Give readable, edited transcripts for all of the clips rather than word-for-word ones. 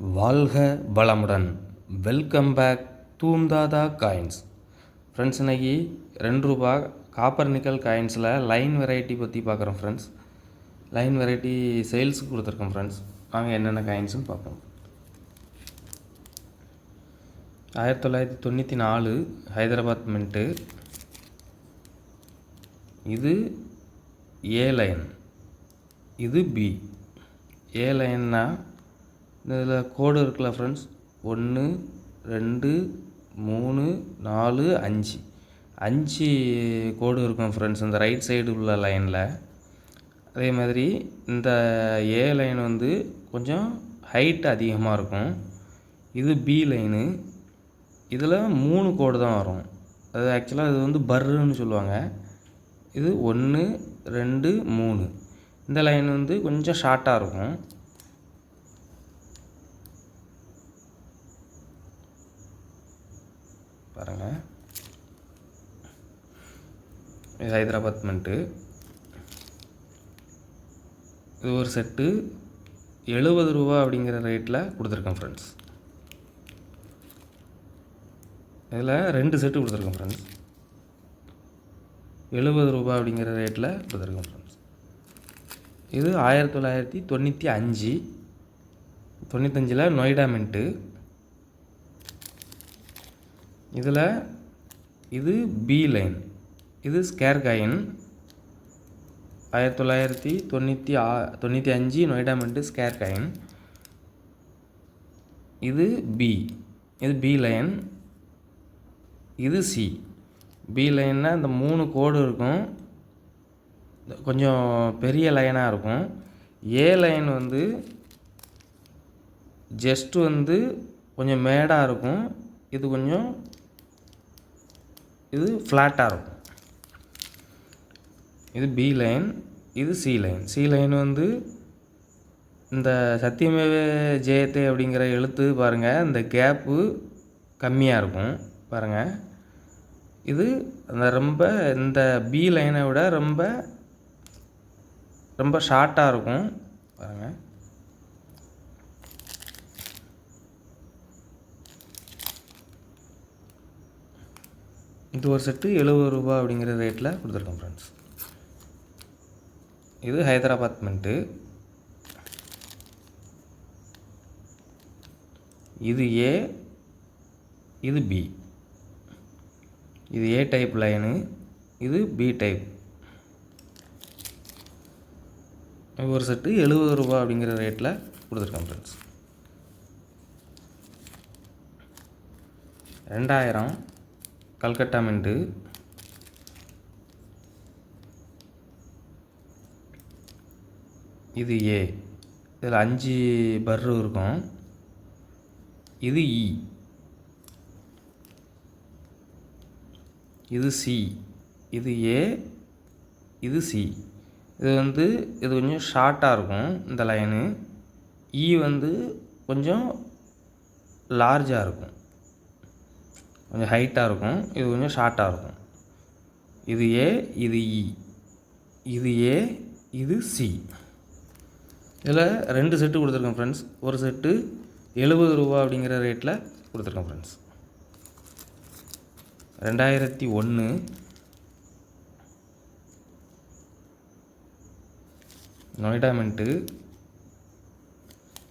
வாழ்க வளமுடன். Welcome back தூம்தாதா காயின்ஸ். ஃப்ரெண்ட்ஸ், இன்றைக்கி ₹2 காப்பர் நிக்கல் காயின்ஸில் லைன் வெரைட்டி பற்றி பார்க்குறோம் ஃப்ரெண்ட்ஸ். லைன் வெரைட்டி சேல்ஸுக்கு கொடுத்துருக்கோம் ஃப்ரெண்ட்ஸ். வாங்க என்னென்ன காயின்ஸுன்னு பார்ப்போம். 1994 ஹைதராபாத் மின்ட்டு. இது ஏ லைன், இது பி. ஏ லைன்னா இதில் கோடு இருக்குல்ல ஃப்ரெண்ட்ஸ், 1 2 3 4 5 5 கோடு இருக்கும் ஃப்ரெண்ட்ஸ் இந்த ரைட் சைடு உள்ள லைனில். அதே மாதிரி இந்த ஏ லைன் வந்து கொஞ்சம் ஹைட் அதிகமாக இருக்கும். இது பி லைனு. இதில் 3 கோடு தான் வரும். அது ஆக்சுவலாக இது வந்து பர்ருன்னு சொல்லுவாங்க. இது 1 2 3. இந்த லைன் வந்து கொஞ்சம் ஷார்ட்டாக இருக்கும். பாருங்கள், இது ஹைதராபாத் மின்ட்டு. இது ஒரு செட்டு ₹70 அப்படிங்கிற ரேட்டில் கொடுத்துருக்கேன் ஃப்ரெண்ட்ஸ். இதில் 2 செட்டு கொடுத்துருக்கேன் ஃப்ரெண்ட்ஸ். ₹70 அப்படிங்கிற ரேட்டில் கொடுத்துருக்கேன் ஃப்ரெண்ட்ஸ். இது 1995 நொய்டா மின்ட்டு. இதில் இது பி லைன், இது square coin. 1995 Noida mint square coin. இது பி, இது பி லைன், இது சி. பி லைன்னா இந்த 3 கோடு இருக்கும், கொஞ்சம் பெரிய லைனாக இருக்கும். ஏ லைன் வந்து ஜஸ்ட்டு வந்து கொஞ்சம் மேடாக இருக்கும். இது கொஞ்சம் இது ஃப்ளாட்டாக இருக்கும். இது பி லைன், இது சி லைன். சி லைன் வந்து இந்த சத்தியமேவ ஜெயத்தே அப்படிங்கிற எழுத்து பாருங்கள், இந்த கேப்பு கம்மியாக இருக்கும் பாருங்கள். இது அந்த ரொம்ப இந்த பி லைனை விட ரொம்ப ரொம்ப ஷார்ட்டாக இருக்கும் பாருங்கள். இது ஒரு செட்டு ₹70 அப்படிங்கிற ரேட்டில் கொடுத்துருக்கோம் ஃப்ரெண்ட்ஸ். இது ஹைதராபாத் மின்ட்டு. இது ஏ, இது பி. இது ஏ டைப் லைனு, இது பி டைப். ஒரு செட்டு ₹70 அப்படிங்கிற ரேட்டில் கொடுத்துருக்கோம் ஃப்ரெண்ட்ஸ். 2000 கல்கட்டா மின்ட்டு. இது ஏ, இதில் 5 பர்ரு இருக்கும். இது இ, இது சி, இது ஏ, இது சி. இது வந்து இது கொஞ்சம் ஷார்ட்டாக இருக்கும் இந்த லைனு. இ வந்து கொஞ்சம் லார்ஜாக இருக்கும், கொஞ்சம் ஹைட்டாக இருக்கும். இது கொஞ்சம் ஷார்ட்டாக இருக்கும். இது ஏ, இது இ, இது ஏ, இது சி. இதில் 2 செட்டு கொடுத்துருக்கேன் ஃப்ரெண்ட்ஸ். ஒரு செட்டு ₹70 அப்படிங்கிற ரேட்டில் கொடுத்துருக்கேன் ஃப்ரெண்ட்ஸ். 2001 நொய்டா மின்ட்டு.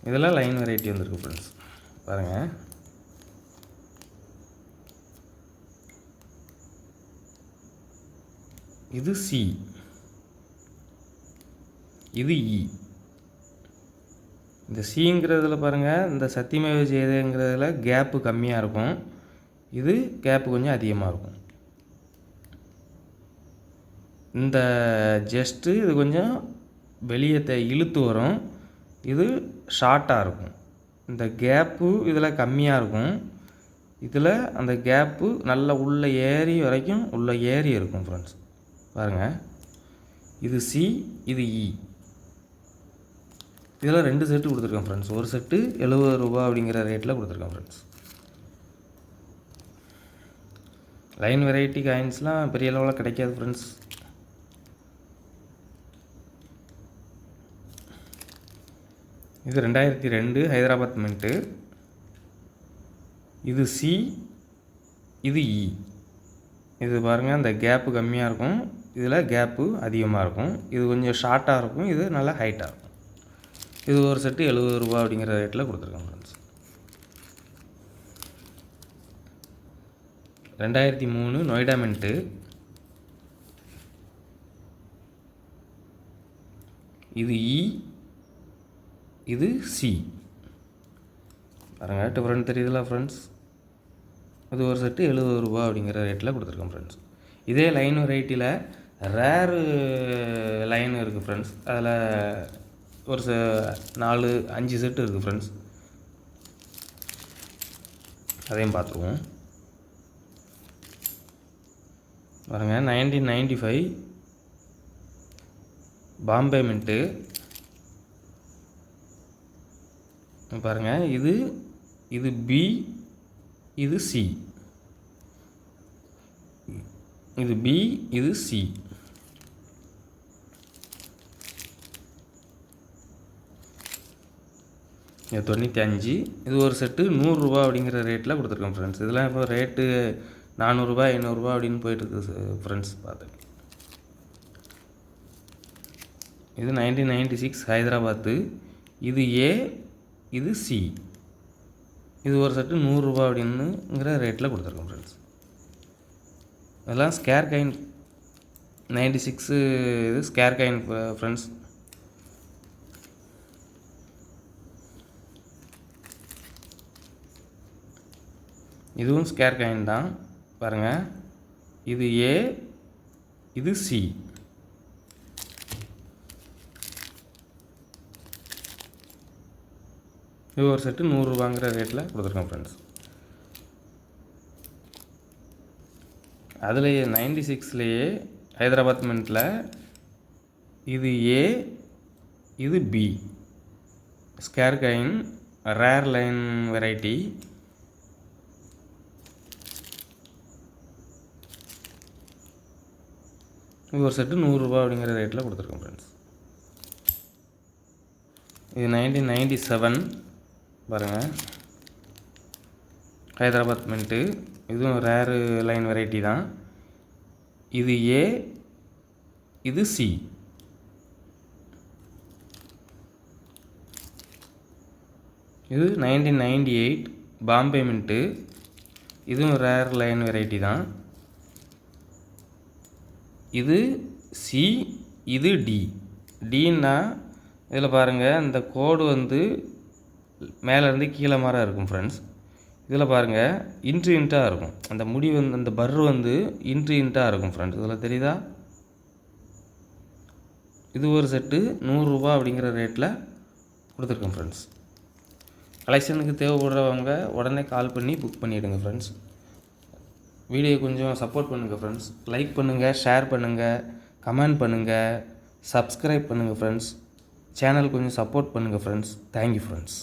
இதெல்லாம் லைன் வெரைட்டி வந்திருக்கு ஃப்ரெண்ட்ஸ் பாருங்கள். இது சி, இது இ. இந்த சிங்கிறதுல பாருங்கள், இந்த சத்தியமேவ ஜெயதேங்கிறதுல கேப்பு கம்மியாக இருக்கும். இது கேப்பு கொஞ்சம் அதிகமாக இருக்கும். இந்த ஜஸ்ட்டு இது கொஞ்சம் வெளியே இழுத்து வரும். இது ஷார்ட்டாக இருக்கும். இந்த கேப்பு இதில் கம்மியாக இருக்கும். இதில் அந்த கேப்பு நல்ல உள்ளே ஏறி வரைக்கும் உள்ளே ஏறி இருக்கும் ஃப்ரெண்ட்ஸ் பாருங்கள். இது சி, இது இ. இதில் 2 செட்டு கொடுத்துருக்கேன் ஃப்ரெண்ட்ஸ். ஒரு செட்டு ₹70 அப்படிங்கிற ரேட்டில் கொடுத்துருக்கேன் ஃப்ரெண்ட்ஸ். லைன் வெரைட்டி காயின்ஸ்லாம் பெரிய அளவில் கிடைக்காது ஃப்ரெண்ட்ஸ். இது 2002 ஹைதராபாத் மின்ட்டு. இது சி, இது இ. இது பாருங்கள், அந்த கேப்பு கம்மியாக இருக்கும், இதில் கேப்பு அதிகமாக இருக்கும். இது கொஞ்சம் ஷார்ட்டாக இருக்கும், இது நல்லா ஹைட்டாக இருக்கும். இது ஒரு செட்டு 70 ரூபா அப்படிங்கிற ரேட்டில் கொடுத்துருக்காங்க ஃப்ரெண்ட்ஸ். 2003 நொய்டா மின்ட்டு. இது இ, இது சி. பாருங்கள், டிஃப்ரெண்ட் தெரியுதுல ஃப்ரெண்ட்ஸ். இது ஒரு செட்டு 70 ரூபா அப்படிங்கிற ரேட்டில் கொடுத்துருக்கோம் ஃப்ரெண்ட்ஸ். இதே லைன் வெரைட்டியில் ரேரு லைன் இருக்குது ஃப்ரெண்ட்ஸ். அதில் ஒரு 4-5 செட்டு இருக்குது ஃப்ரெண்ட்ஸ். அதையும் பார்த்துருவோம். பாருங்கள், 1995 பாம்பே மின்ட்டு. பாருங்கள், இது பி, இது சி. இது பி, இது சி. இது 95. இது ஒரு செட்டு 100 ரூபா அப்படிங்கிற ரேட்டில் கொடுத்துருக்கோம் ஃப்ரெண்ட்ஸ். இதெல்லாம் இப்போ ரேட்டு 400 ரூபாய் 500 ரூபா அப்படின்னு போயிட்டுருக்கு ஃப்ரெண்ட்ஸ். பார்த்து இது 1996 ஹைதராபாத்து. இது ஏ, இது சி. இது ஒரு செட்டு 100 ரூபா அப்படின்னுங்கிற ரேட்டில் கொடுத்துருக்கோம் ஃப்ரெண்ட்ஸ். இதெல்லாம் ஸ்கேர் காயின் 96 இது ஸ்கேர் காயின் ஃப்ரெண்ட்ஸ். இதுவும் ஸ்கேர் காயின் தான். பாருங்கள், இது ஏ, இது சி. இது ஒரு செட்டு 100 ரூபாங்கிற ரேட்டில் கொடுத்துருக்கோம் ஃப்ரெண்ட்ஸ். அதுலேயே 96லேயே ஹைதராபாத் மின்ட்டில் இது ஏ, இது B. Square coin rare line variety. இது ஒரு செட்டு 100 ரூபா அப்படிங்கிற ரேட்டில் கொடுத்துருக்கோம் ஃப்ரெண்ட்ஸ். இது 1997 பாருங்கள், ஹைதராபாத் மின்ட்டு. இதுவும் ரேரு லைன் வெரைட்டி தான். இது ஏ, இது சி. இது 1998 பாம்பே மின்ட்டு. இதுவும் ரேர் லைன் வெரைட்டி தான். இது சி, இது டி. டின்னா இதில் பாருங்கள், இந்த கோடு வந்து மேலேருந்து கீழே மாதிரி இருக்கும் ஃப்ரெண்ட்ஸ். இதில் பாருங்கள், இன்ட்டாக இருக்கும். அந்த முடி வந்து அந்த பர்ரு வந்து இன்ட்டாக இருக்கும் ஃப்ரெண்ட்ஸ். இதில் தெரியுதா? இது ஒரு செட்டு 100 ரூபா அப்படிங்கிற ரேட்டில் கொடுத்துருக்கோம் ஃப்ரெண்ட்ஸ். கலெக்ஷனுக்கு தேவைப்படுறவங்க உடனே கால் பண்ணி புக் பண்ணிவிடுங்க ஃப்ரெண்ட்ஸ். வீடியோ கொஞ்சம் சப்போர்ட் பண்ணுங்கள் ஃப்ரெண்ட்ஸ். லைக் பண்ணுங்கள், ஷேர் பண்ணுங்கள், கமெண்ட் பண்ணுங்கள், சப்ஸ்கிரைப் பண்ணுங்கள் ஃப்ரெண்ட்ஸ். சேனல் கொஞ்சம் சப்போர்ட் பண்ணுங்கள் ஃப்ரெண்ட்ஸ். Thank you friends.